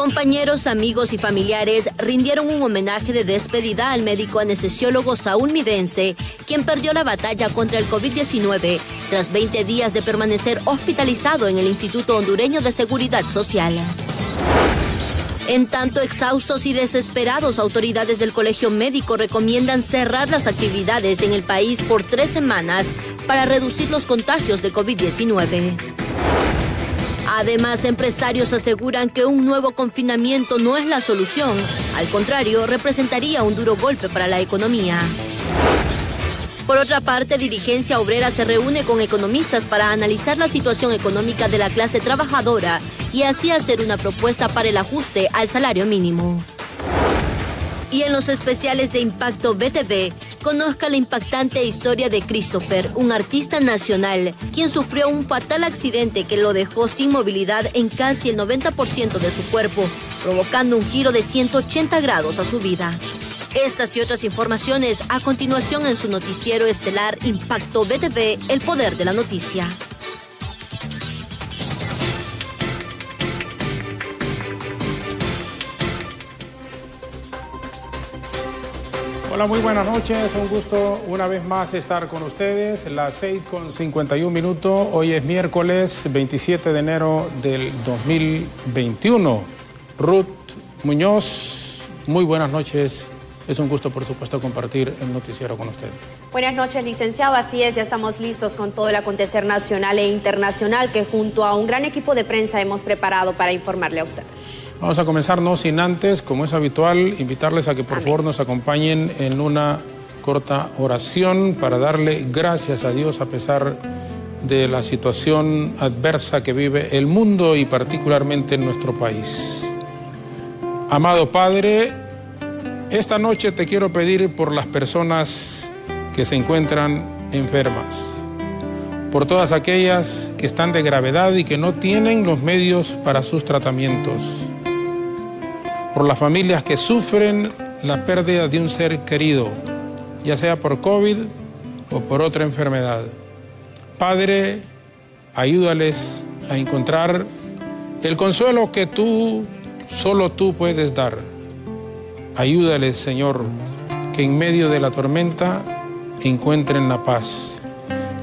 Compañeros, amigos y familiares rindieron un homenaje de despedida al médico anestesiólogo Saúl Midense, quien perdió la batalla contra el COVID-19 tras 20 días de permanecer hospitalizado en el Instituto Hondureño de Seguridad Social. En tanto, exhaustos y desesperados, autoridades del Colegio Médico recomiendan cerrar las actividades en el país por 3 semanas para reducir los contagios de COVID-19. Además, empresarios aseguran que un nuevo confinamiento no es la solución. Al contrario, representaría un duro golpe para la economía. Por otra parte, dirigencia obrera se reúne con economistas para analizar la situación económica de la clase trabajadora y así hacer una propuesta para el ajuste al salario mínimo. Y en los especiales de Impacto BTV, conozca la impactante historia de Christopher, un artista nacional, quien sufrió un fatal accidente que lo dejó sin movilidad en casi el 90% de su cuerpo, provocando un giro de 180 grados a su vida. Estas y otras informaciones a continuación en su noticiero estelar Impacto BTV, el poder de la noticia. Hola, muy buenas noches. Un gusto una vez más estar con ustedes. Las 6:51. Hoy es miércoles 27 de enero del 2021. Ruth Muñoz, muy buenas noches. Es un gusto, por supuesto, compartir el noticiero con usted. Buenas noches, licenciado. Así es, ya estamos listos con todo el acontecer nacional e internacional que junto a un gran equipo de prensa hemos preparado para informarle a usted. Vamos a comenzar, no sin antes, como es habitual, invitarles a que por favor nos acompañen en una corta oración para darle gracias a Dios a pesar de la situación adversa que vive el mundo y particularmente en nuestro país. Amado Padre, esta noche te quiero pedir por las personas que se encuentran enfermas, por todas aquellas que están de gravedad y que no tienen los medios para sus tratamientos, por las familias que sufren la pérdida de un ser querido, ya sea por COVID o por otra enfermedad. Padre, ayúdales a encontrar el consuelo que solo tú puedes dar. Ayúdales, Señor, que en medio de la tormenta encuentren la paz.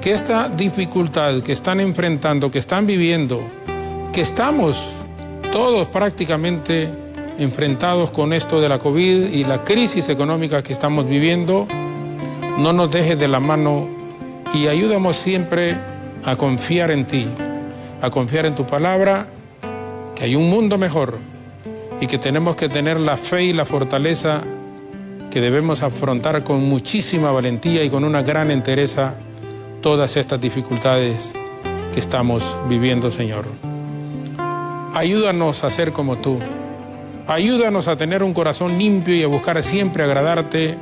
Que esta dificultad que están enfrentando, que están viviendo, que estamos todos prácticamente enfrentados con esto de la COVID y la crisis económica que estamos viviendo, no nos dejes de la mano y ayúdanos siempre a confiar en ti, a confiar en tu palabra, que hay un mundo mejor y que tenemos que tener la fe y la fortaleza que debemos afrontar con muchísima valentía y con una gran entereza todas estas dificultades que estamos viviendo, Señor. Ayúdanos a ser como tú. Ayúdanos a tener un corazón limpio y a buscar siempre agradarte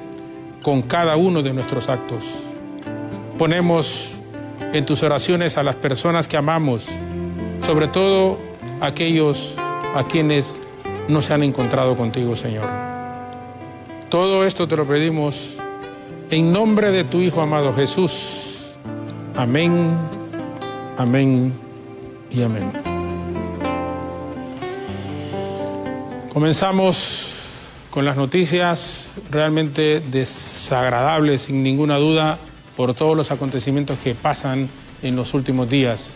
con cada uno de nuestros actos. Ponemos en tus oraciones a las personas que amamos, sobre todo aquellos a quienes no se han encontrado contigo, Señor. Todo esto te lo pedimos en nombre de tu Hijo amado Jesús. Amén, amén y amén. Comenzamos con las noticias realmente desagradables, sin ninguna duda, por todos los acontecimientos que pasan en los últimos días.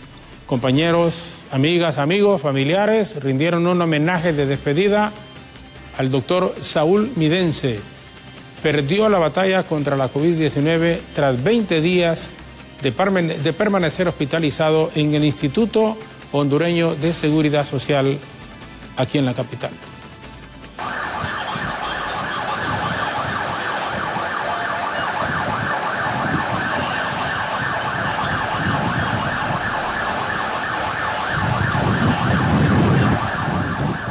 Compañeros, amigas, amigos, familiares rindieron un homenaje de despedida al doctor Saúl Midense. Perdió la batalla contra la COVID-19 tras 20 días de permanecer hospitalizado en el Instituto Hondureño de Seguridad Social aquí en la capital.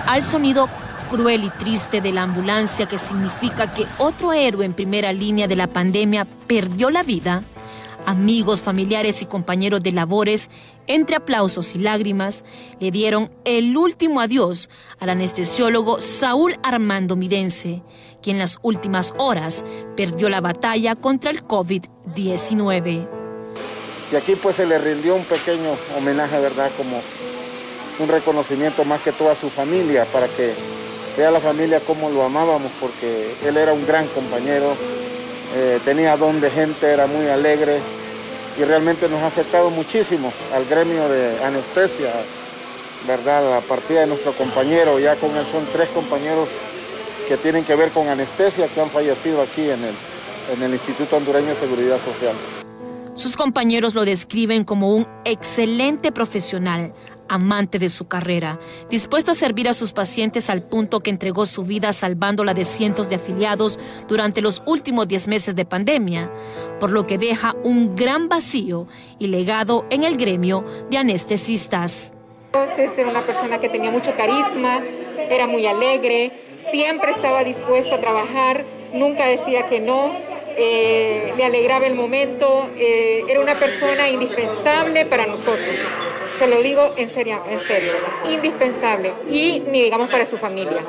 Al sonido cruel y triste de la ambulancia, que significa que otro héroe en primera línea de la pandemia perdió la vida, amigos, familiares y compañeros de labores, entre aplausos y lágrimas, le dieron el último adiós al anestesiólogo Saúl Armando Midense, quien en las últimas horas perdió la batalla contra el COVID-19. Y aquí pues se le rindió un pequeño homenaje, ¿verdad? Como un reconocimiento más que todo a su familia, para que vea la familia cómo lo amábamos, porque él era un gran compañero, tenía don de gente, era muy alegre y realmente nos ha afectado muchísimo al gremio de anestesia, ¿verdad? La partida de nuestro compañero, ya con él son 3 compañeros que tienen que ver con anestesia que han fallecido aquí en el Instituto Hondureño de Seguridad Social. Sus compañeros lo describen como un excelente profesional, amante de su carrera, dispuesto a servir a sus pacientes al punto que entregó su vida salvando la de cientos de afiliados durante los últimos 10 meses de pandemia, por lo que deja un gran vacío y legado en el gremio de anestesistas. Era una persona que tenía mucho carisma, era muy alegre, siempre estaba dispuesto a trabajar, nunca decía que no, le alegraba el momento, era una persona indispensable para nosotros. Se lo digo en serio, indispensable, y ni digamos para su familia.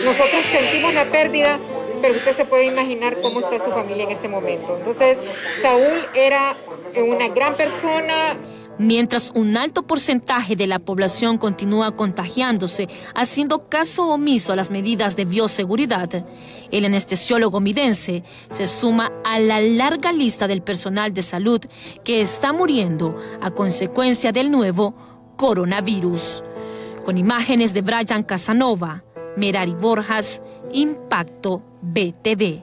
Nosotros sentimos la pérdida, pero usted se puede imaginar cómo está su familia en este momento. Entonces, Saúl era una gran persona. Mientras un alto porcentaje de la población continúa contagiándose, haciendo caso omiso a las medidas de bioseguridad, el anestesiólogo midense se suma a la larga lista del personal de salud que está muriendo a consecuencia del nuevo coronavirus. Con imágenes de Brian Casanova, Merari Borjas, Impacto BTV.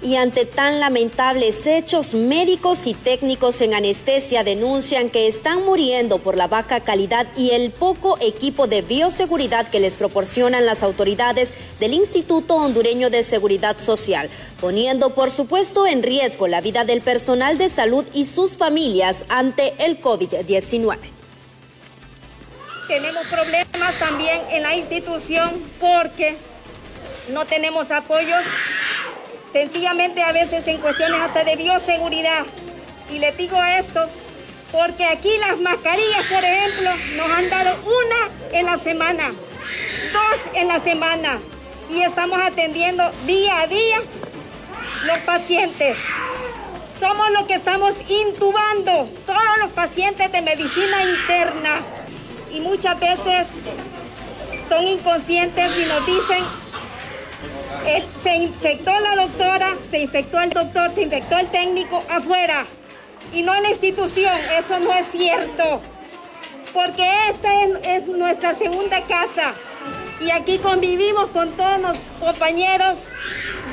Y ante tan lamentables hechos, médicos y técnicos en anestesia denuncian que están muriendo por la baja calidad y el poco equipo de bioseguridad que les proporcionan las autoridades del Instituto Hondureño de Seguridad Social, poniendo por supuesto en riesgo la vida del personal de salud y sus familias ante el COVID-19. Tenemos problemas también en la institución porque no tenemos apoyos. Sencillamente a veces en cuestiones hasta de bioseguridad. Y les digo esto porque aquí las mascarillas, por ejemplo, nos han dado 1 en la semana, 2 en la semana. Y estamos atendiendo día a día los pacientes. Somos los que estamos intubando todos los pacientes de medicina interna. Y muchas veces son inconscientes y nos dicen: se infectó la doctora, se infectó el doctor, se infectó el técnico afuera y no en la institución. Eso no es cierto, porque esta es nuestra segunda casa y aquí convivimos con todos los compañeros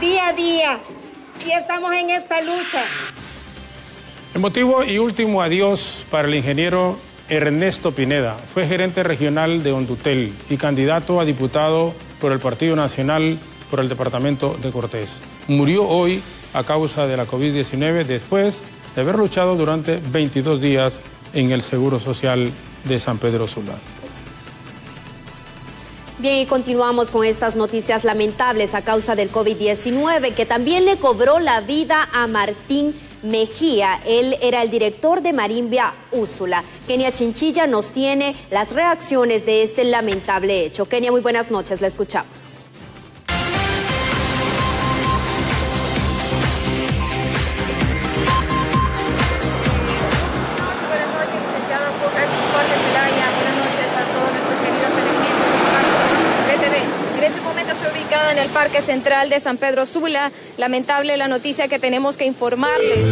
día a día y estamos en esta lucha. Emotivo y último adiós para el ingeniero Ernesto Pineda. Fue gerente regional de Hondutel y candidato a diputado por el Partido Nacional por el departamento de Cortés. Murió hoy a causa de la COVID-19 después de haber luchado durante 22 días en el Seguro Social de San Pedro Sula. Bien, y continuamos con estas noticias lamentables a causa del COVID-19, que también le cobró la vida a Martín Mejía. Él era el director de Marimba Úsula. Kenia Chinchilla nos tiene las reacciones de este lamentable hecho. Kenia, muy buenas noches, la escuchamos. En el Parque Central de San Pedro Sula. Lamentable la noticia que tenemos que informarles.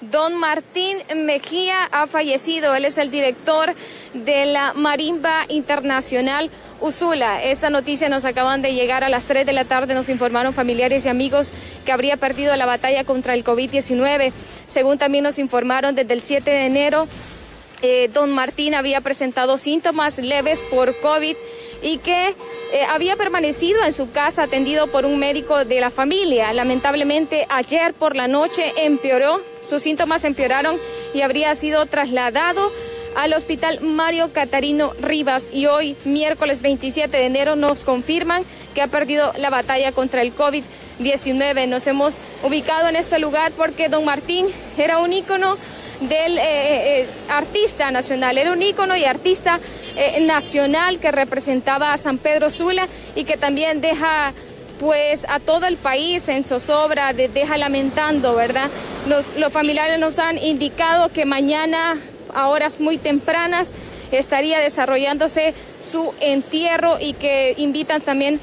Don Martín Mejía ha fallecido. Él es el director de la Marimba Internacional Úsula. Esta noticia nos acaban de llegar a las 3 de la tarde. Nos informaron familiares y amigos que habría perdido la batalla contra el COVID-19. Según también nos informaron, desde el 7 de enero, don Martín había presentado síntomas leves por COVID y que había permanecido en su casa atendido por un médico de la familia. Lamentablemente ayer por la noche empeoró, sus síntomas empeoraron y habría sido trasladado al hospital Mario Catarino Rivas, y hoy, miércoles 27 de enero, nos confirman que ha perdido la batalla contra el COVID-19. Nos hemos ubicado en este lugar porque don Martín era un ícono del artista nacional, era un ícono y artista nacional que representaba a San Pedro Sula y que también deja pues a todo el país en zozobra, deja lamentando, ¿verdad? Los familiares nos han indicado que mañana, a horas muy tempranas, estaría desarrollándose su entierro y que invitan también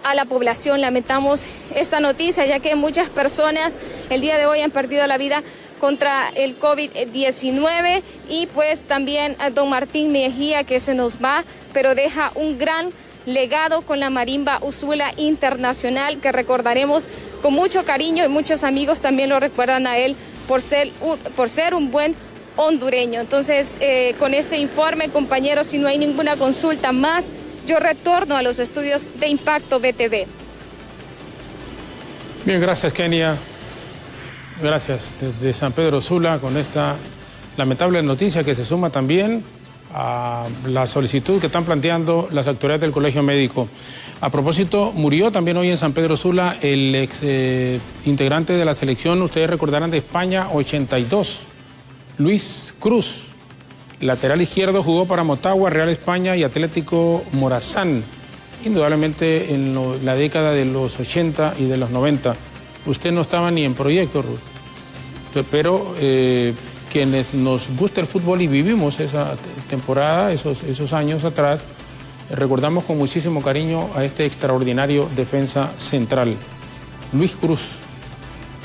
a la población. Lamentamos esta noticia, ya que muchas personas el día de hoy han perdido la vida contra el COVID-19 y pues también a don Martín Mejía, que se nos va, pero deja un gran legado con la Marimba Usula Internacional, que recordaremos con mucho cariño, y muchos amigos también lo recuerdan a él por ser un buen hondureño. Entonces, con este informe, compañeros, si no hay ninguna consulta más, yo retorno a los estudios de Impacto BTV. Bien, gracias, Kenia. Gracias. Desde San Pedro Sula, con esta lamentable noticia que se suma también a la solicitud que están planteando las autoridades del Colegio Médico. A propósito, murió también hoy en San Pedro Sula el ex integrante de la selección, ustedes recordarán, de España 82, Luis Cruz. Lateral izquierdo, jugó para Motagua, Real España y Atlético Morazán, indudablemente en la década de los 80 y de los 90. Usted no estaba ni en proyecto, Ruth, pero quienes nos gusta el fútbol y vivimos esa temporada, esos años atrás, recordamos con muchísimo cariño a este extraordinario defensa central, Luis Cruz,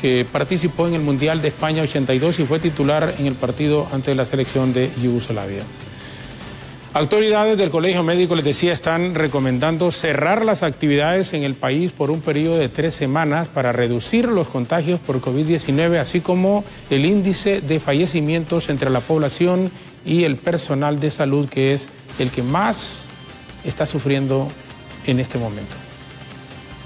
que participó en el Mundial de España 82 y fue titular en el partido ante la selección de Yugoslavia. Autoridades del Colegio Médico, les decía, están recomendando cerrar las actividades en el país por un periodo de 3 semanas para reducir los contagios por COVID-19, así como el índice de fallecimientos entre la población y el personal de salud, que es el que más está sufriendo en este momento.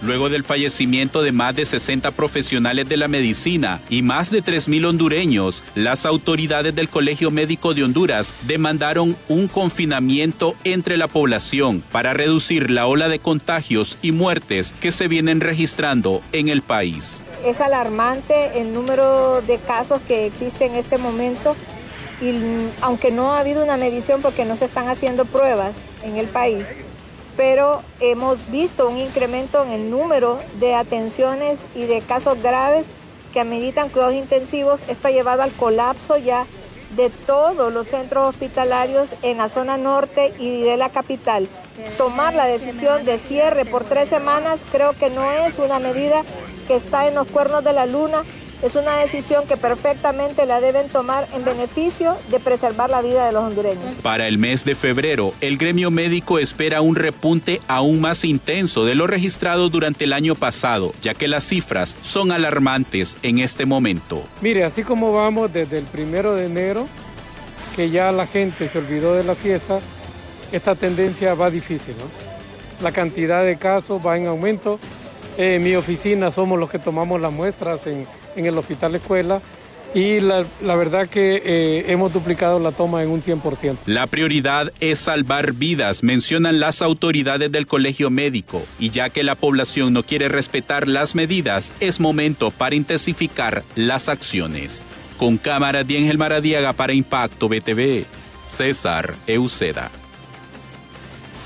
Luego del fallecimiento de más de 60 profesionales de la medicina y más de 3.000 hondureños, las autoridades del Colegio Médico de Honduras demandaron un confinamiento entre la población para reducir la ola de contagios y muertes que se vienen registrando en el país. Es alarmante el número de casos que existe en este momento, y aunque no ha habido una medición porque no se están haciendo pruebas en el país, pero hemos visto un incremento en el número de atenciones y de casos graves que ameritan cuidados intensivos. Esto ha llevado al colapso ya de todos los centros hospitalarios en la zona norte y de la capital. Tomar la decisión de cierre por 3 semanas creo que no es una medida que está en los cuernos de la luna. Es una decisión que perfectamente la deben tomar en beneficio de preservar la vida de los hondureños. Para el mes de febrero, el gremio médico espera un repunte aún más intenso de lo registrado durante el año pasado, ya que las cifras son alarmantes en este momento. Mire, así como vamos desde el 1 de enero, que ya la gente se olvidó de la fiesta, esta tendencia va difícil, ¿no? La cantidad de casos va en aumento. En mi oficina somos los que tomamos las muestras en el Hospital Escuela, y la verdad que hemos duplicado la toma en un 100%. La prioridad es salvar vidas, mencionan las autoridades del Colegio Médico, y ya que la población no quiere respetar las medidas, es momento para intensificar las acciones. Con cámaras de Ángel Maradiaga para Impacto BTV, César Euseda.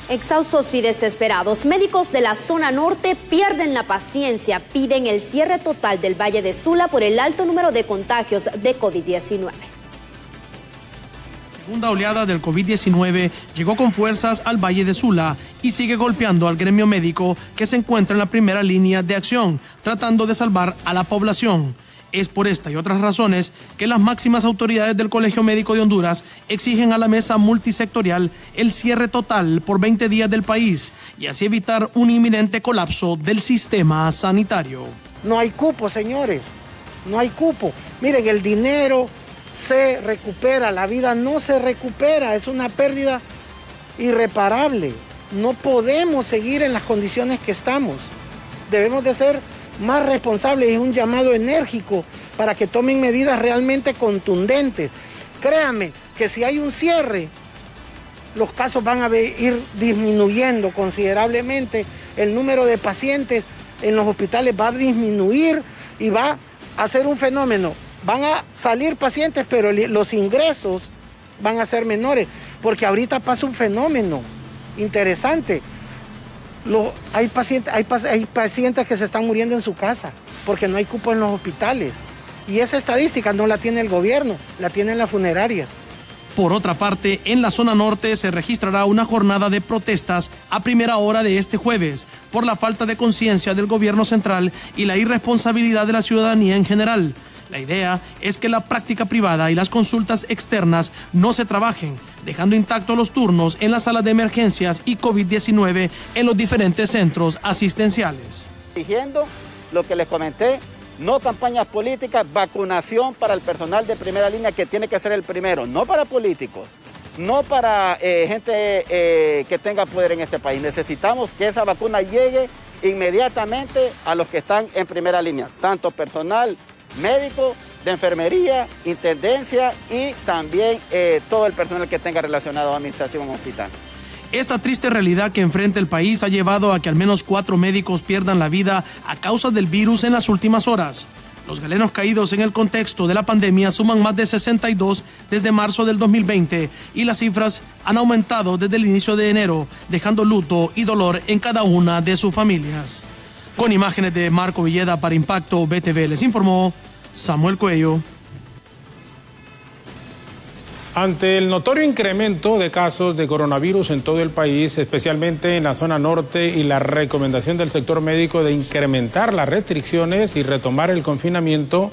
Exhaustos y desesperados, médicos de la zona norte pierden la paciencia, piden el cierre total del Valle de Sula por el alto número de contagios de COVID-19. La segunda oleada del COVID-19 llegó con fuerzas al Valle de Sula y sigue golpeando al gremio médico, que se encuentra en la primera línea de acción, tratando de salvar a la población. Es por esta y otras razones que las máximas autoridades del Colegio Médico de Honduras exigen a la mesa multisectorial el cierre total por 20 días del país y así evitar un inminente colapso del sistema sanitario. No hay cupo, señores, no hay cupo. Miren, el dinero se recupera, la vida no se recupera, es una pérdida irreparable. No podemos seguir en las condiciones que estamos. Debemos de ser más responsables, y un llamado enérgico para que tomen medidas realmente contundentes. Créanme que si hay un cierre, los casos van a ir disminuyendo considerablemente, el número de pacientes en los hospitales va a disminuir y va a ser un fenómeno. Van a salir pacientes, pero los ingresos van a ser menores, porque ahorita pasa un fenómeno interesante. Hay pacientes que se están muriendo en su casa porque no hay cupo en los hospitales. Y esa estadística no la tiene el gobierno, la tienen las funerarias. Por otra parte, en la zona norte se registrará una jornada de protestas a primera hora de este jueves por la falta de conciencia del gobierno central y la irresponsabilidad de la ciudadanía en general. La idea es que la práctica privada y las consultas externas no se trabajen, dejando intactos los turnos en las salas de emergencias y COVID-19 en los diferentes centros asistenciales. Diciendo lo que les comenté, no campañas políticas, vacunación para el personal de primera línea, que tiene que ser el primero, no para políticos, no para gente que tenga poder en este país. Necesitamos que esa vacuna llegue inmediatamente a los que están en primera línea, tanto personal médico, de enfermería, intendencia y también todo el personal que tenga relacionado a administración en hospital. Esta triste realidad que enfrenta el país ha llevado a que al menos 4 médicos pierdan la vida a causa del virus en las últimas horas. Los galenos caídos en el contexto de la pandemia suman más de 62 desde marzo del 2020 y las cifras han aumentado desde el inicio de enero, dejando luto y dolor en cada una de sus familias. Con imágenes de Marco Villeda para Impacto BTV, les informó Samuel Cuello. Ante el notorio incremento de casos de coronavirus en todo el país, especialmente en la zona norte, y la recomendación del sector médico de incrementar las restricciones y retomar el confinamiento,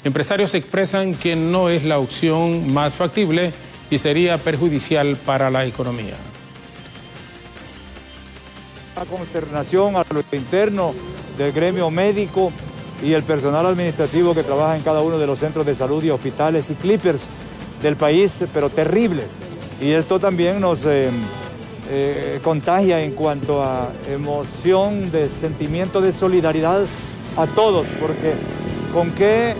empresarios expresan que no es la opción más factible y sería perjudicial para la economía. La consternación a lo interno del gremio médico y el personal administrativo que trabaja en cada uno de los centros de salud y hospitales y clippers del país, pero terrible. Y esto también nos contagia en cuanto a emoción, de sentimiento de solidaridad a todos, porque ¿con qué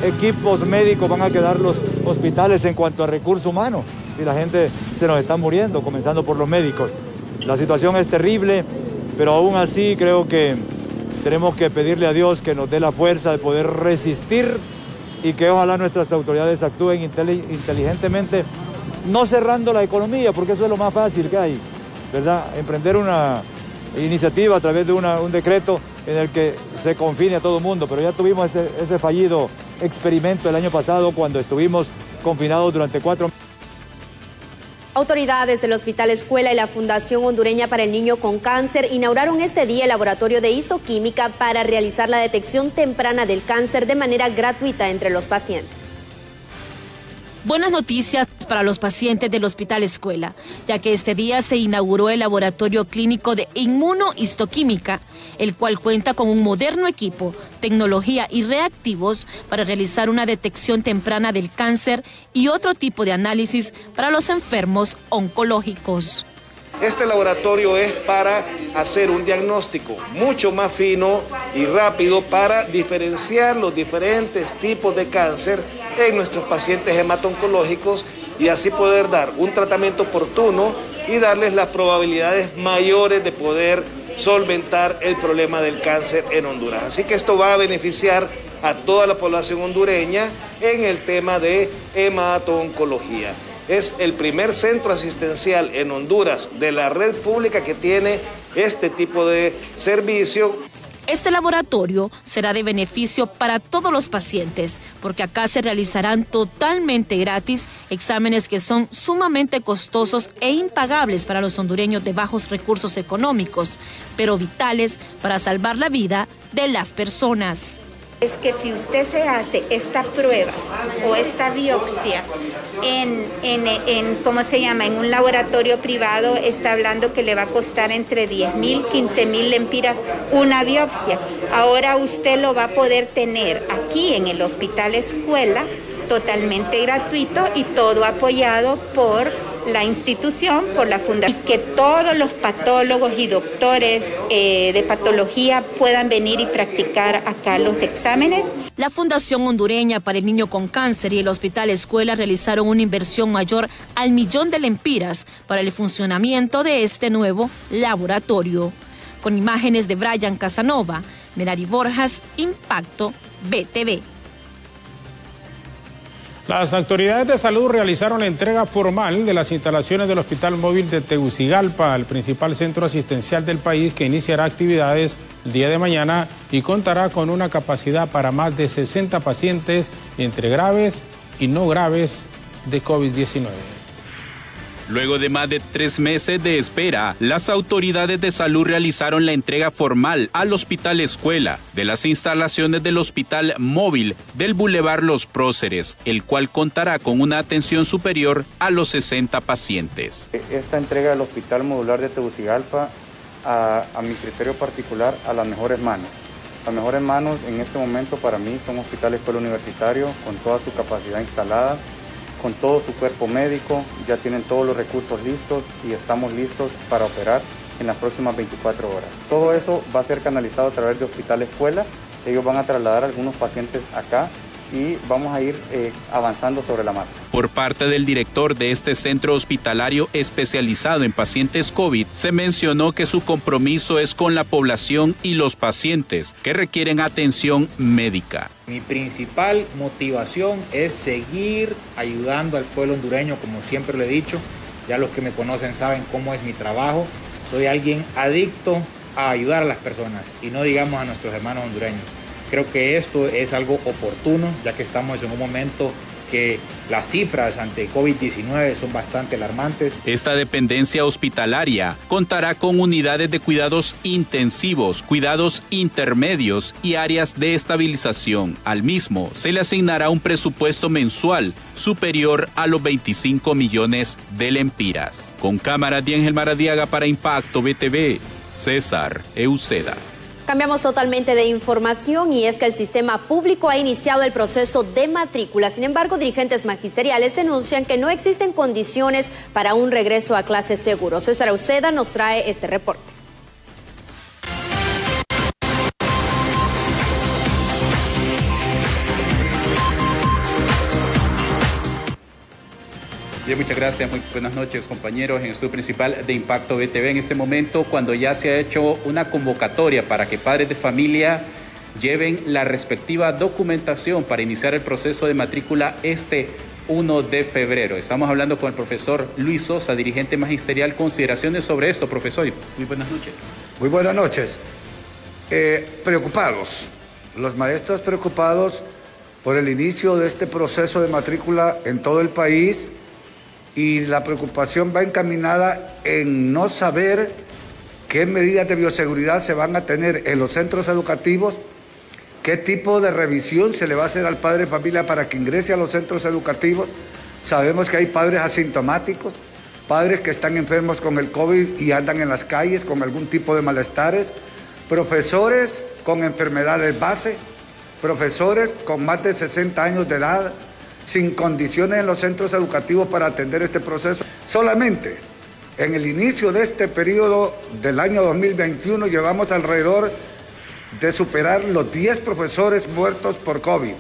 equipos médicos van a quedar los hospitales en cuanto a recursos humanos? Si la gente se nos está muriendo, comenzando por los médicos. La situación es terrible, pero aún así creo que tenemos que pedirle a Dios que nos dé la fuerza de poder resistir y que ojalá nuestras autoridades actúen inteligentemente, no cerrando la economía, porque eso es lo más fácil que hay, ¿verdad? Emprender una iniciativa a través de un decreto en el que se confine a todo el mundo, pero ya tuvimos ese fallido experimento el año pasado cuando estuvimos confinados durante 4 meses. Autoridades del Hospital Escuela y la Fundación Hondureña para el Niño con Cáncer inauguraron este día el laboratorio de histoquímica para realizar la detección temprana del cáncer de manera gratuita entre los pacientes. Buenas noticias para los pacientes del Hospital Escuela, ya que este día se inauguró el laboratorio clínico de inmunohistoquímica, el cual cuenta con un moderno equipo, tecnología y reactivos para realizar una detección temprana del cáncer y otro tipo de análisis para los enfermos oncológicos. Este laboratorio es para hacer un diagnóstico mucho más fino y rápido para diferenciar los diferentes tipos de cáncer en nuestros pacientes hemato-oncológicos y así poder dar un tratamiento oportuno y darles las probabilidades mayores de poder solventar el problema del cáncer en Honduras. Así que esto va a beneficiar a toda la población hondureña en el tema de hemato-oncología. Es el primer centro asistencial en Honduras de la red pública que tiene este tipo de servicio. Este laboratorio será de beneficio para todos los pacientes, porque acá se realizarán totalmente gratis exámenes que son sumamente costosos e impagables para los hondureños de bajos recursos económicos, pero vitales para salvar la vida de las personas. Es que si usted se hace esta prueba o esta biopsia ¿cómo se llama? En un laboratorio privado, está hablando que le va a costar entre 10,000, 15,000 lempiras una biopsia. Ahora usted lo va a poder tener aquí en el Hospital Escuela totalmente gratuito y todo apoyado por la institución, por la fundación, y que todos los patólogos y doctores de patología puedan venir y practicar acá los exámenes. La Fundación Hondureña para el Niño con Cáncer y el Hospital Escuela realizaron una inversión mayor al 1.000.000 de lempiras para el funcionamiento de este nuevo laboratorio. Con imágenes de Brian Casanova, Merari Borjas, Impacto BTV. Las autoridades de salud realizaron la entrega formal de las instalaciones del Hospital Móvil de Tegucigalpa, el principal centro asistencial del país que iniciará actividades el día de mañana y contará con una capacidad para más de 60 pacientes entre graves y no graves de COVID-19. Luego de más de 3 meses de espera, las autoridades de salud realizaron la entrega formal al Hospital Escuela de las instalaciones del Hospital Móvil del Boulevard Los Próceres, el cual contará con una atención superior a los 60 pacientes. Esta entrega del Hospital Modular de Tegucigalpa, a mi criterio particular, a las mejores manos. Las mejores manos en este momento para mí son Hospital Escuela Universitario, con toda su capacidad instalada, con todo su cuerpo médico, ya tienen todos los recursos listos y estamos listos para operar en las próximas 24 horas. Todo eso va a ser canalizado a través de Hospital Escuela. Ellos van a trasladar a algunos pacientes acá y vamos a ir avanzando sobre la marcha. Por parte del director de este centro hospitalario especializado en pacientes COVID, se mencionó que su compromiso es con la población y los pacientes que requieren atención médica. Mi principal motivación es seguir ayudando al pueblo hondureño, como siempre lo he dicho. Ya los que me conocen saben cómo es mi trabajo. Soy alguien adicto a ayudar a las personas y no digamos a nuestros hermanos hondureños. Creo que esto es algo oportuno, ya que estamos en un momento que las cifras ante COVID-19 son bastante alarmantes. Esta dependencia hospitalaria contará con unidades de cuidados intensivos, cuidados intermedios y áreas de estabilización. Al mismo se le asignará un presupuesto mensual superior a los 25 millones de lempiras. Con cámaras de Ángel Maradiaga para Impacto BTV, César Euseda. Cambiamos totalmente de información y es que el sistema público ha iniciado el proceso de matrícula. Sin embargo, dirigentes magisteriales denuncian que no existen condiciones para un regreso a clases seguros. César Uceda nos trae este reporte. Bien, muchas gracias, muy buenas noches compañeros en el estudio principal de Impacto BTV. En este momento, cuando ya se ha hecho una convocatoria para que padres de familia lleven la respectiva documentación para iniciar el proceso de matrícula este 1 de febrero. Estamos hablando con el profesor Luis Sosa, dirigente magisterial. Consideraciones sobre esto, profesor. Muy buenas noches. Muy buenas noches. Preocupados, los maestros preocupados por el inicio de este proceso de matrícula en todo el país. Y la preocupación va encaminada en no saber qué medidas de bioseguridad se van a tener en los centros educativos, qué tipo de revisión se le va a hacer al padre de familia para que ingrese a los centros educativos. Sabemos que hay padres asintomáticos, padres que están enfermos con el COVID y andan en las calles con algún tipo de malestares, profesores con enfermedades base, profesores con más de 60 años de edad, sin condiciones en los centros educativos para atender este proceso. Solamente en el inicio de este periodo del año 2021 llevamos alrededor de superar los 10 profesores muertos por COVID.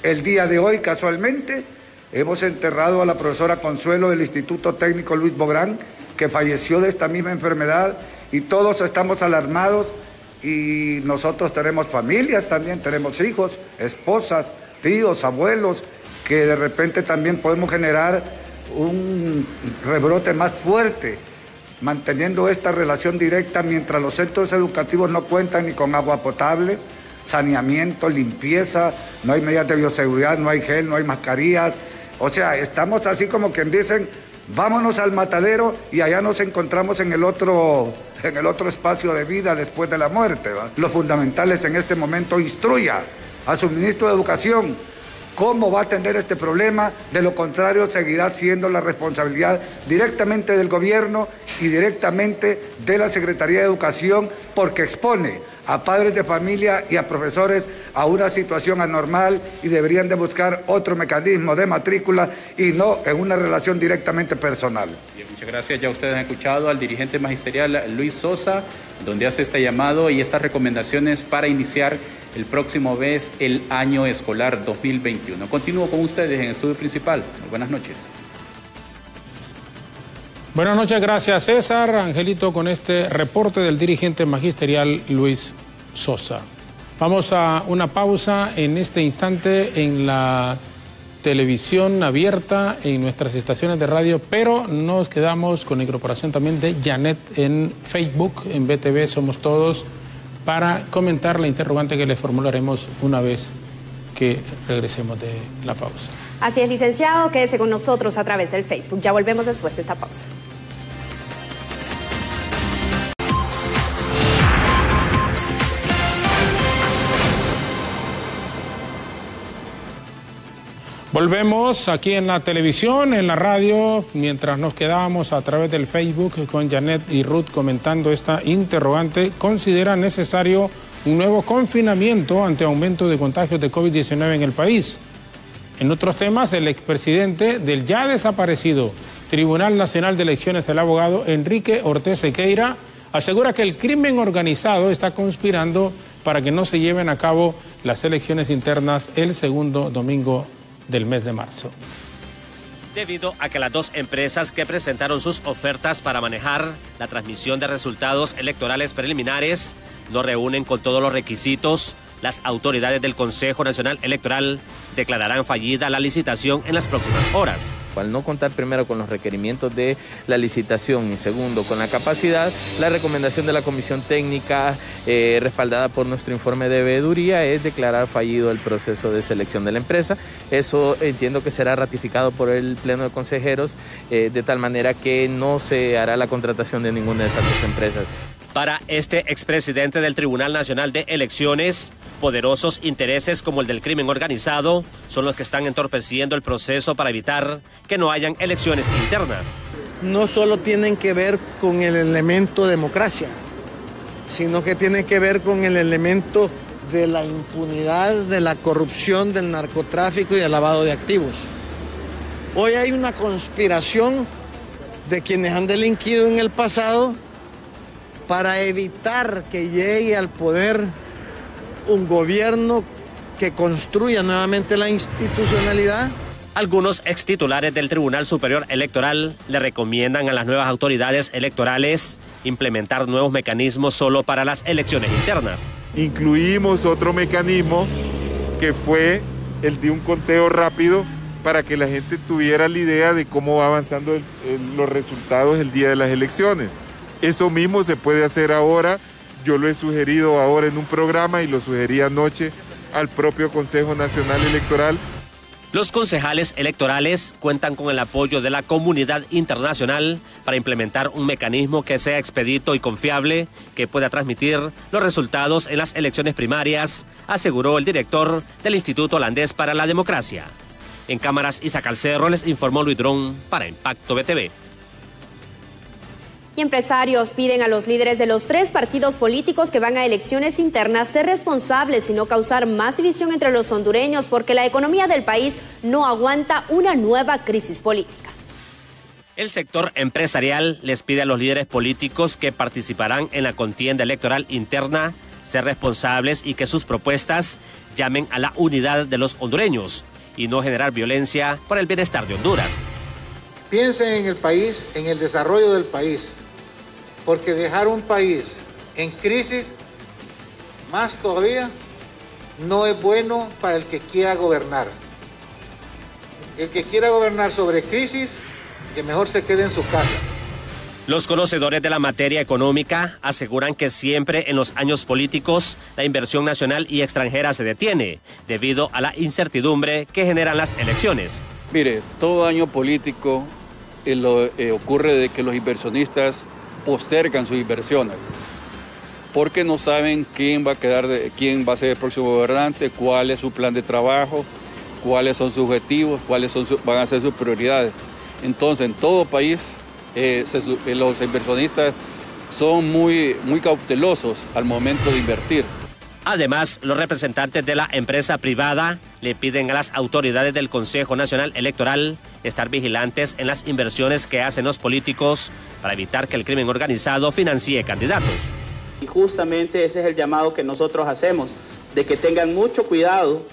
El día de hoy, casualmente, hemos enterrado a la profesora Consuelo del Instituto Técnico Luis Bográn, que falleció de esta misma enfermedad, y todos estamos alarmados y nosotros tenemos familias también, tenemos hijos, esposas, tíos, abuelos, que de repente también podemos generar un rebrote más fuerte, manteniendo esta relación directa mientras los centros educativos no cuentan ni con agua potable, saneamiento, limpieza, no hay medidas de bioseguridad, no hay gel, no hay mascarillas. O sea, estamos así como quien dicen, vámonos al matadero y allá nos encontramos en el otro espacio de vida después de la muerte, ¿va? Lo fundamental es en este momento instruya a su ministro de Educación cómo va a atender este problema. De lo contrario, seguirá siendo la responsabilidad directamente del gobierno y directamente de la Secretaría de Educación, porque expone a padres de familia y a profesores a una situación anormal y deberían de buscar otro mecanismo de matrícula y no en una relación directamente personal. Bien, muchas gracias. Ya ustedes han escuchado al dirigente magisterial Luis Sosa, donde hace este llamado y estas recomendaciones para iniciar el próximo mes el año escolar 2021. Continúo con ustedes en el estudio principal. Muy buenas noches. Buenas noches, gracias César. Angelito, con este reporte del dirigente magisterial Luis Sosa. Vamos a una pausa en este instante en la televisión abierta en nuestras estaciones de radio, pero nos quedamos con la incorporación también de Janet en Facebook, en BTV Somos Todos, para comentar la interrogante que le formularemos una vez que regresemos de la pausa. Así es, licenciado, quédese con nosotros a través del Facebook. Ya volvemos después de esta pausa. Volvemos aquí en la televisión, en la radio, mientras nos quedábamos a través del Facebook con Janet y Ruth comentando esta interrogante. ¿Considera necesario un nuevo confinamiento ante aumento de contagios de COVID-19 en el país? En otros temas, el expresidente del ya desaparecido Tribunal Nacional de Elecciones, el abogado Enrique Ortiz Sequeira, asegura que el crimen organizado está conspirando para que no se lleven a cabo las elecciones internas el segundo domingo del mes de marzo. Debido a que las dos empresas que presentaron sus ofertas para manejar la transmisión de resultados electorales preliminares no reúnen con todos los requisitos, las autoridades del Consejo Nacional Electoral declararán fallida la licitación en las próximas horas. Al no contar primero con los requerimientos de la licitación y segundo con la capacidad, la recomendación de la Comisión Técnica respaldada por nuestro informe de veeduría es declarar fallido el proceso de selección de la empresa. Eso entiendo que será ratificado por el Pleno de Consejeros de tal manera que no se hará la contratación de ninguna de esas dos empresas. Para este expresidente del Tribunal Nacional de Elecciones, poderosos intereses como el del crimen organizado son los que están entorpeciendo el proceso para evitar que no hayan elecciones internas. No solo tienen que ver con el elemento democracia, sino que tiene que ver con el elemento de la impunidad, de la corrupción, del narcotráfico y del lavado de activos. Hoy hay una conspiración de quienes han delinquido en el pasado para evitar que llegue al poder un gobierno que construya nuevamente la institucionalidad. Algunos extitulares del Tribunal Superior Electoral le recomiendan a las nuevas autoridades electorales implementar nuevos mecanismos solo para las elecciones internas. Incluimos otro mecanismo que fue el de un conteo rápido para que la gente tuviera la idea de cómo va avanzando los resultados el día de las elecciones. Eso mismo se puede hacer ahora. Yo lo he sugerido ahora en un programa y lo sugerí anoche al propio Consejo Nacional Electoral. Los concejales electorales cuentan con el apoyo de la comunidad internacional para implementar un mecanismo que sea expedito y confiable, que pueda transmitir los resultados en las elecciones primarias, aseguró el director del Instituto Holandés para la Democracia. En cámaras, Isaac Alcerro, les informó Luis Drón para Impacto BTV. Y empresarios piden a los líderes de los 3 partidos políticos que van a elecciones internas ser responsables y no causar más división entre los hondureños porque la economía del país no aguanta una nueva crisis política. El sector empresarial les pide a los líderes políticos que participarán en la contienda electoral interna ser responsables y que sus propuestas llamen a la unidad de los hondureños y no generar violencia por el bienestar de Honduras. Piensen en el país, en el desarrollo del país. Porque dejar un país en crisis, más todavía, no es bueno para el que quiera gobernar. El que quiera gobernar sobre crisis, que mejor se quede en su casa. Los conocedores de la materia económica aseguran que siempre en los años políticos la inversión nacional y extranjera se detiene debido a la incertidumbre que generan las elecciones. Mire, todo año político ocurre de que los inversionistas postergan sus inversiones porque no saben quién va a ser el próximo gobernante, cuál es su plan de trabajo, cuáles son sus objetivos, van a ser sus prioridades. Entonces, en todo país, los inversionistas son muy cautelosos al momento de invertir. Además, los representantes de la empresa privada le piden a las autoridades del Consejo Nacional Electoral estar vigilantes en las inversiones que hacen los políticos para evitar que el crimen organizado financie candidatos. Y justamente ese es el llamado que nosotros hacemos, de que tengan mucho cuidado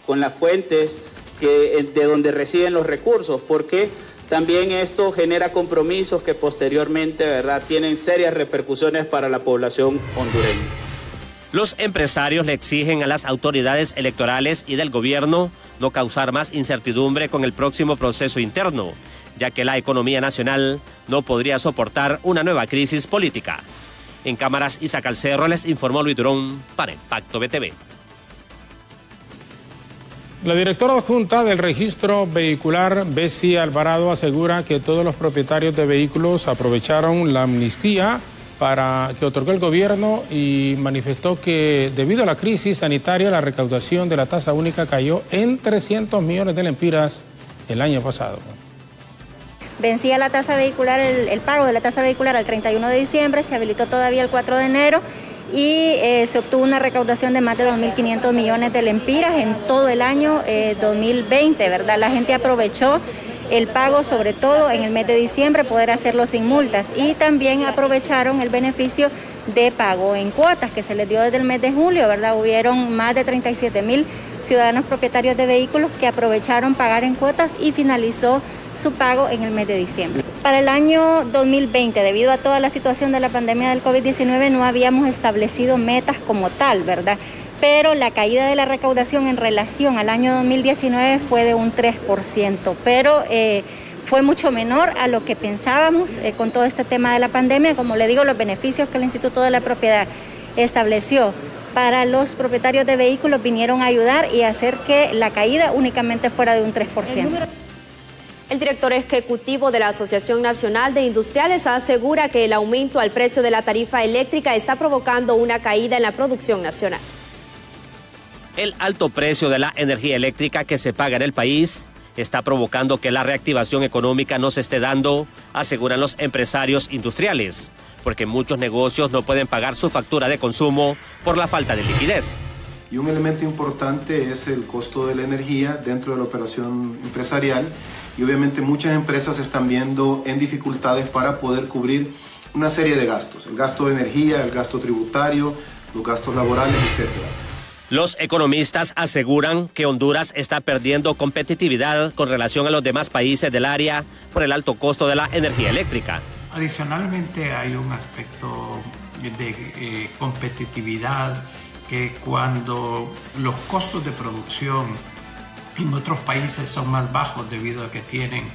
con las fuentes de donde reciben los recursos, porque también esto genera compromisos que posteriormente, ¿verdad?, tienen serias repercusiones para la población hondureña. Los empresarios le exigen a las autoridades electorales y del gobierno no causar más incertidumbre con el próximo proceso interno, ya que la economía nacional no podría soportar una nueva crisis política. En cámaras, Isaac Alcerro, les informó Luis Durón para Impacto BTV. La directora adjunta del registro vehicular, Bessie Alvarado, asegura que todos los propietarios de vehículos aprovecharon la amnistía que otorgó el gobierno y manifestó que debido a la crisis sanitaria la recaudación de la tasa única cayó en 300 millones de lempiras el año pasado. Vencía la tasa vehicular, el pago de la tasa vehicular al 31 de diciembre, se habilitó todavía el 4 de enero y se obtuvo una recaudación de más de 2.500 millones de lempiras en todo el año 2020, ¿verdad? La gente aprovechó el pago, sobre todo en el mes de diciembre, poder hacerlo sin multas, y también aprovecharon el beneficio de pago en cuotas que se les dio desde el mes de julio, ¿verdad? Hubieron más de 37.000 ciudadanos propietarios de vehículos que aprovecharon pagar en cuotas y finalizó su pago en el mes de diciembre. Para el año 2020, debido a toda la situación de la pandemia del COVID-19, no habíamos establecido metas como tal, ¿verdad? Pero la caída de la recaudación en relación al año 2019 fue de un 3%, pero fue mucho menor a lo que pensábamos con todo este tema de la pandemia. Como le digo, los beneficios que el Instituto de la Propiedad estableció para los propietarios de vehículos vinieron a ayudar y hacer que la caída únicamente fuera de un 3%. El director ejecutivo de la Asociación Nacional de Industriales asegura que el aumento al precio de la tarifa eléctrica está provocando una caída en la producción nacional. El alto precio de la energía eléctrica que se paga en el país está provocando que la reactivación económica no se esté dando, aseguran los empresarios industriales, porque muchos negocios no pueden pagar su factura de consumo por la falta de liquidez. Y un elemento importante es el costo de la energía dentro de la operación empresarial, y obviamente muchas empresas están viendo en dificultades para poder cubrir una serie de gastos, el gasto de energía, el gasto tributario, los gastos laborales, etc. Los economistas aseguran que Honduras está perdiendo competitividad con relación a los demás países del área por el alto costo de la energía eléctrica. Adicionalmente hay un aspecto de competitividad, que cuando los costos de producción en otros países son más bajos debido a que tienen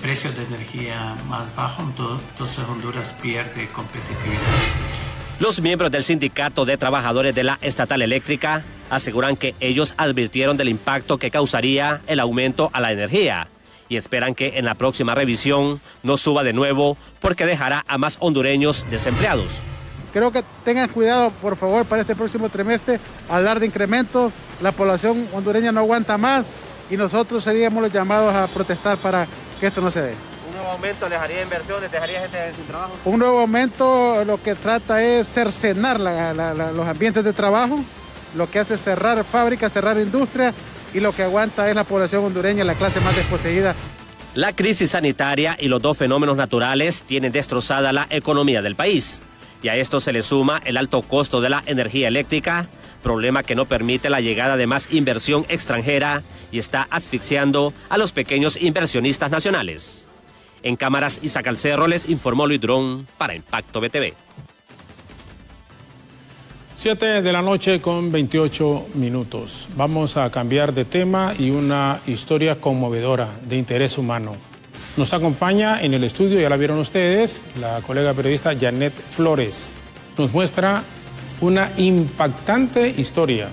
precios de energía más bajos, entonces Honduras pierde competitividad. Los miembros del Sindicato de Trabajadores de la Estatal Eléctrica aseguran que ellos advirtieron del impacto que causaría el aumento a la energía y esperan que en la próxima revisión no suba de nuevo porque dejará a más hondureños desempleados. Creo que tengan cuidado, por favor, para este próximo trimestre, hablar de incrementos. La población hondureña no aguanta más y nosotros seríamos los llamados a protestar para que esto no se dé. ¿Un nuevo aumento dejaría inversiones, dejaría gente sin trabajo? Un nuevo aumento lo que trata es cercenar los ambientes de trabajo, lo que hace es cerrar fábricas, cerrar industria, y lo que aguanta es la población hondureña, la clase más desposeída. La crisis sanitaria y los dos fenómenos naturales tienen destrozada la economía del país. Y a esto se le suma el alto costo de la energía eléctrica, problema que no permite la llegada de más inversión extranjera y está asfixiando a los pequeños inversionistas nacionales. En cámaras, Isaac Alcerro, les informó Luis Durón para Impacto BTV. 7 de la noche con 28 minutos. Vamos a cambiar de tema y una historia conmovedora de interés humano. Nos acompaña en el estudio, ya la vieron ustedes, la colega periodista Janet Flores. Nos muestra una impactante historia.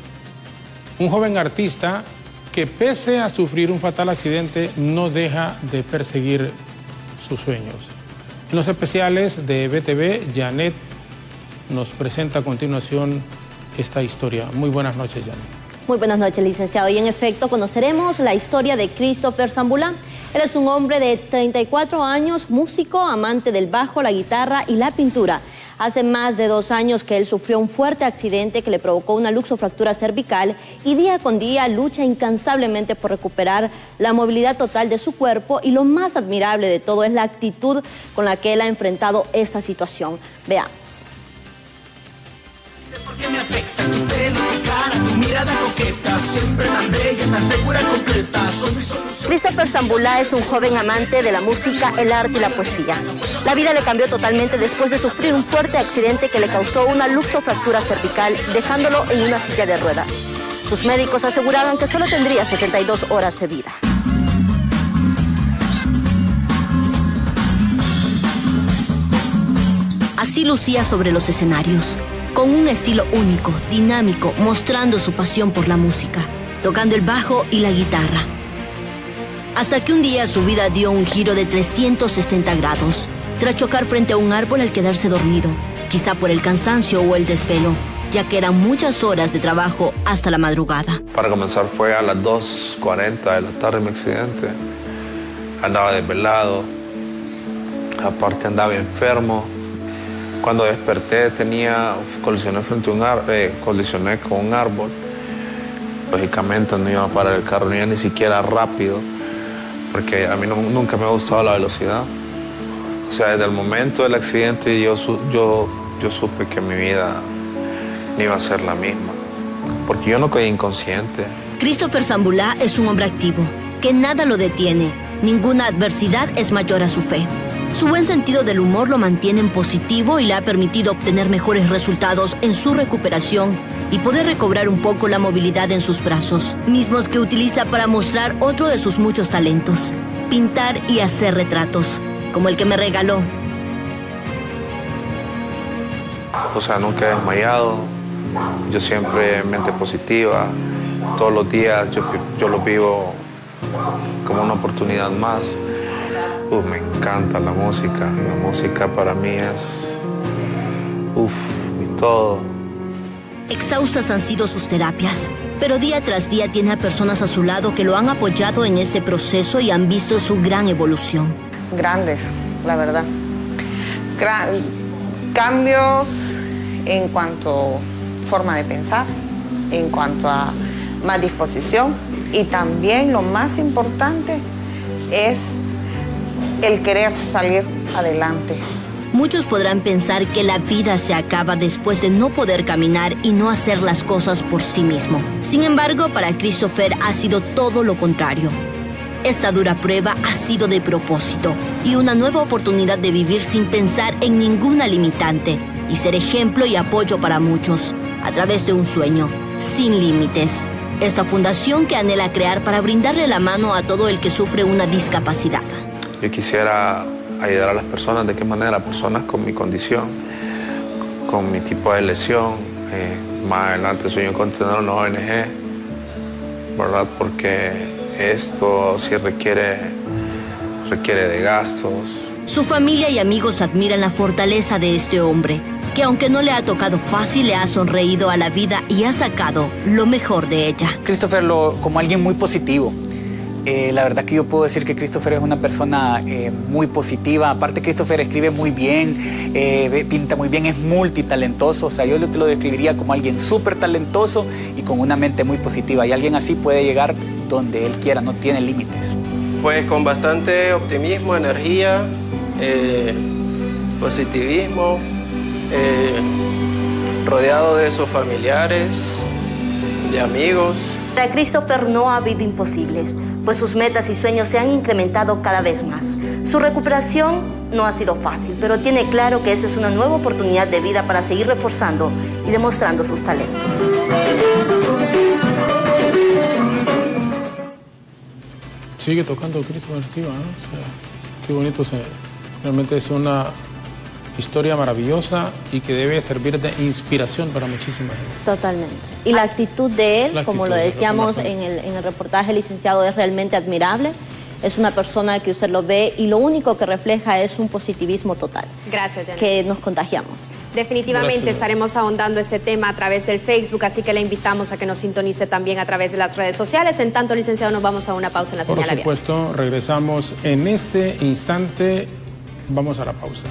Un joven artista que pese a sufrir un fatal accidente no deja de perseguir sus sueños. En los especiales de BTV, Janet nos presenta a continuación esta historia. Muy buenas noches, Janet. Muy buenas noches, licenciado. Y en efecto conoceremos la historia de Christopher Zambulán. Él es un hombre de 34 años, músico, amante del bajo, la guitarra y la pintura. Hace más de 2 años que él sufrió un fuerte accidente que le provocó una luxofractura cervical y día con día lucha incansablemente por recuperar la movilidad total de su cuerpo, y lo más admirable de todo es la actitud con la que él ha enfrentado esta situación. Veamos. Porque me afecta tu pelo, tu cara, tu mirada coqueta, siempre tan bella, tan segura y completa. Son mi solución. Christopher Zambulán es un joven amante de la música, el arte y la poesía. La vida le cambió totalmente después de sufrir un fuerte accidente que le causó una luxofractura cervical, dejándolo en una silla de ruedas. Sus médicos aseguraron que solo tendría 72 horas de vida. Así lucía sobre los escenarios, con un estilo único, dinámico, mostrando su pasión por la música, tocando el bajo y la guitarra. Hasta que un día su vida dio un giro de 360 grados, tras chocar frente a un árbol al quedarse dormido, quizá por el cansancio o el desvelo, ya que eran muchas horas de trabajo hasta la madrugada. Para comenzar fue a las 2:40 de la tarde mi accidente. Andaba desvelado, aparte andaba enfermo. Cuando desperté colisioné colisioné con un árbol. Lógicamente no iba a parar el carro, no iba ni siquiera rápido, porque a mí nunca me ha gustado la velocidad. O sea, desde el momento del accidente yo supe que mi vida no iba a ser la misma, porque yo no quedé inconsciente. Christopher Zambulá es un hombre activo, que nada lo detiene, ninguna adversidad es mayor a su fe. Su buen sentido del humor lo mantiene en positivo y le ha permitido obtener mejores resultados en su recuperación y poder recobrar un poco la movilidad en sus brazos, mismos que utiliza para mostrar otro de sus muchos talentos, pintar y hacer retratos, como el que me regaló. O sea, nunca he desmayado, yo siempre mente positiva, todos los días yo lo vivo como una oportunidad más. Me encanta la música para mí es mi todo. Exhaustas han sido sus terapias, pero día tras día tiene a personas a su lado que lo han apoyado en este proceso y han visto su gran evolución. Grandes, la verdad. Cambios en cuanto a forma de pensar, en cuanto a más disposición, y también lo más importante es el querer salir adelante. Muchos podrán pensar que la vida se acaba después de no poder caminar y no hacer las cosas por sí mismo. Sin embargo, para Christopher ha sido todo lo contrario. Esta dura prueba ha sido de propósito y una nueva oportunidad de vivir sin pensar en ninguna limitante y ser ejemplo y apoyo para muchos, a través de un sueño, sin límites. Esta fundación que anhela crear para brindarle la mano a todo el que sufre una discapacidad. Yo quisiera ayudar a las personas. ¿De qué manera? Personas con mi condición, con mi tipo de lesión. Más adelante sueño con tener una ONG, ¿verdad? Porque esto sí requiere de gastos. Su familia y amigos admiran la fortaleza de este hombre, que aunque no le ha tocado fácil, le ha sonreído a la vida y ha sacado lo mejor de ella. Christopher como alguien muy positivo. La verdad que yo puedo decir que Christopher es una persona muy positiva. Aparte, Christopher escribe muy bien, pinta muy bien, es multitalentoso. O sea, yo te lo describiría como alguien súper talentoso y con una mente muy positiva. Y alguien así puede llegar donde él quiera, no tiene límites. Pues con bastante optimismo, energía, positivismo, rodeado de sus familiares, de amigos. Para Christopher no ha habido imposibles, pues sus metas y sueños se han incrementado cada vez más. Su recuperación no ha sido fácil, pero tiene claro que esa es una nueva oportunidad de vida para seguir reforzando y demostrando sus talentos. Sigue tocando Christopher Silva, ¿no? O sea, qué bonito. Realmente es una historia maravillosa y que debe servir de inspiración para muchísima gente. Totalmente. Y la actitud de él, como lo decíamos en el reportaje, licenciado, es realmente admirable. Es una persona que usted lo ve y lo único que refleja es un positivismo total. Gracias, Janet. Que nos contagiamos. Definitivamente estaremos ahondando este tema a través del Facebook, así que le invitamos a que nos sintonice también a través de las redes sociales. En tanto, licenciado, nos vamos a una pausa en la señal abierta. Por supuesto, regresamos en este instante. Vamos a la pausa.